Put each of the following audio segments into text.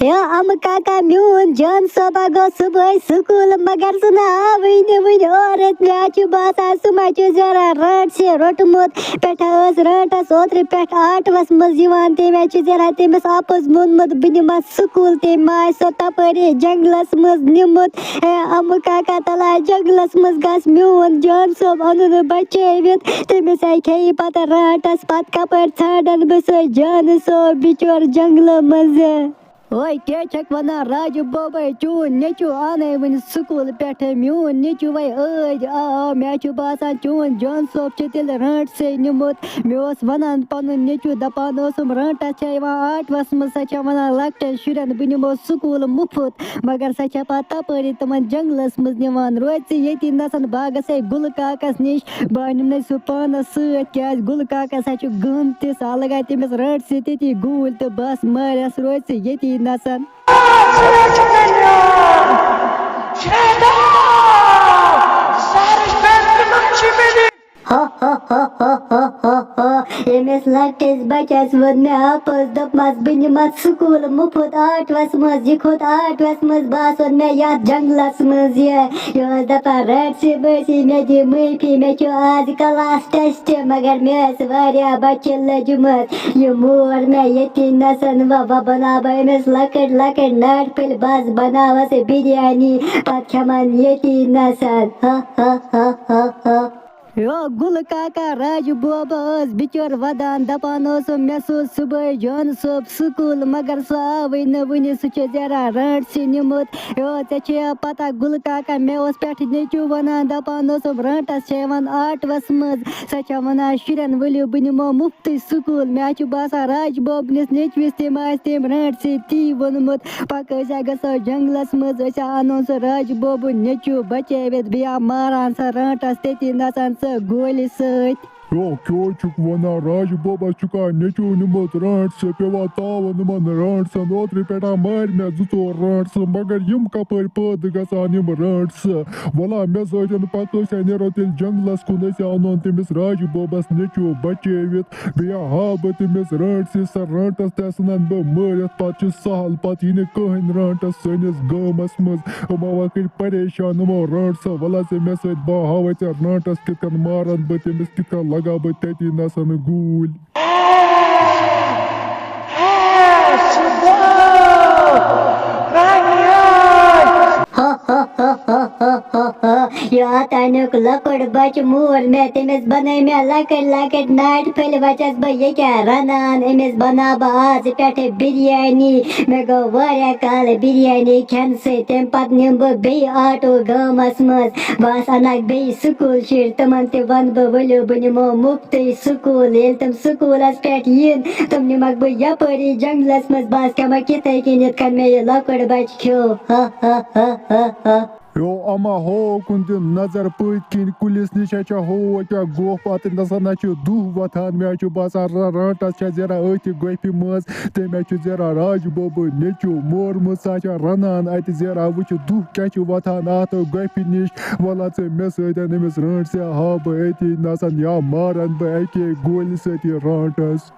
या अम काका म्यून जान सोबा गो सुबह स्कूल मगर सुना वन और मे बसान सुमा जरा रट से रोटमुत पे रटस ओत्र पे 8वस मज तमे जरा तमिस आपस मोनमुत बह निमा स्कूल तम सो तपरी जंगलस मज निमुत अम काका तला जंगलस मज गस म्यून जान सोब अन बचवित तमिस खे पत रटस पत कपर छाड़न बह सो जान सोब बिचोर जंगल मज ओए क्या छक वना राजू बाबा चून नेचू आने वन स्कूल पे म्यून नेचू वै आ मे बसान चून जान सोब तिल रट से निमुत मे वनान पन नेचू दपान रटस 8वस मज सा वनान लकटन शुरन बह निमो स्कूल मुफ्त मगर सा पत तपरी तमन जंगलस मज निवान रोज ये नसन बह गसे गुल काकस निश बह निम सह पानस सत क्या गुल काकस गमतिस लगा तमिस रट से ती गूल तो बस मारस रोज ये नसन यमिस लकटिस बचस वोन मे आपस दपमस बह निमस स्कूल मुफ्त 8वस मज यह खोत 8वस मज बह मे यथ जंगलस मज यह दपा रट से बसी मे दी माफी मे आज क्लास टेस्ट मगर मे बच्चे लजमत यह मोर मे ये नसन व बना यमिस लकट लकट नट पल बस बनावस बिरयानी पत खमान ये नसन यो गुल काका राजू बाबा बिचोर वदान दपान मे सो सुबह जान सोब स्कूल मगर सह आवे वन सह जरा रट से निमुत यो ऐ पता गुल काका मे पे नेचू वनान दपान रटस 8वस मज सा वनान शुरन वलियो बह निमो मुफ्त स्कूल मे बसान राज बोबनस नेचविस तम रट से ती वोनमुत पक गो जंगलस मज अनो सह राज बोबन नेचू बचवित बह मारान सह रटस ती नसान गोल सत यो क्यों चुक वना राज बाबा चुका नेचू निमुत रट से पेवा तावन मन रट सन ओत्र पेटा मार मे जुतो रट से मगर यम कपर पद गसान यम रट से वला मे सजन पक नेरो तिल जंगलस कुन अनोन तमिस राज बाबस नेचू बचवित बिया हाब तमिस रट से स रटस तसनन ब मरत पत सहल पत इन कहन रटस सनिस गामस मज अमावा कर परेशान मो रट से वला से मे सत बा हावत रटस कितन मारन ब तमिस कितन लगा बह तती नसन गूल यो तनुक लकड़ बच मोर मे तमिस बन मे लकड़ लकड़ नाट फल बचस बह ये रनान अमिस बना बह आज पे बिरयानी मे गो वारिया काल बिरयानी खेन से तम पत निम बह बे आटो गामस मज बस अनक बे स्कूल शुर तमन त वन बह वलियो बह निमो मुफ्त स्कूल ये तम स्कूलस पे इन तम निमक बह यपरी जंगलस मज बस कम किथे किनित कन मे लकड़ बच खो यो अमा हो कुन नजर पत किन कुलिस निश हो क्या गो पत नसन दुह वथान मे बसान रटस जरा अथ गोफि मज तम जरा राज बोब नेचू मोरमुत सा रनान अत जरा वुच दुह क्या वथान अत गोफि निश वला मे समिस रट से हा बह अति नसन या मारन बह अके गोल सत रटस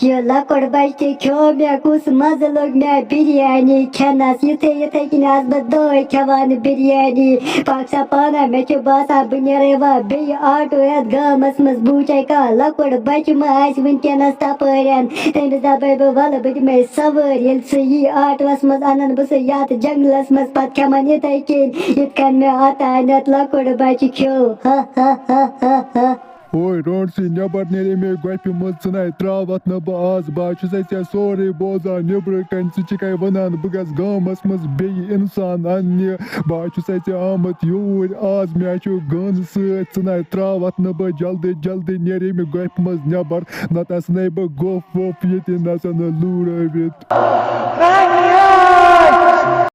यो लकड़ बच्चे खो मे कुस मज लोग मे बिरयानी खेनस युथे युथे कि बह दह खेवान बिरयानी पक सा पाना मे बसान बह नेरे वह बे आटो यथ गामस मज बूचे कह लकड़ बच वनकनस तपरन तमिस दपे बह वल बह दिमे सवार ये सह यी 8वस मज अनन बह सह यथ जंगलस मज पत खेमन इथे कन मे अतानत लकड़ बच खो ओए रट से नबर नेरे मे गोफि मज सन त्रावत न बह आज बह सोरे बोजान नबर कन सह वनान बह गस गामस मज बे इंसान अन्य बह आमत यूर आज मे गन सत सन त्रावत न बह जल्दी जल्दी नेरे मे गोफि मज नबर नत सन बह गोफ वोफ ये नसन लूरवित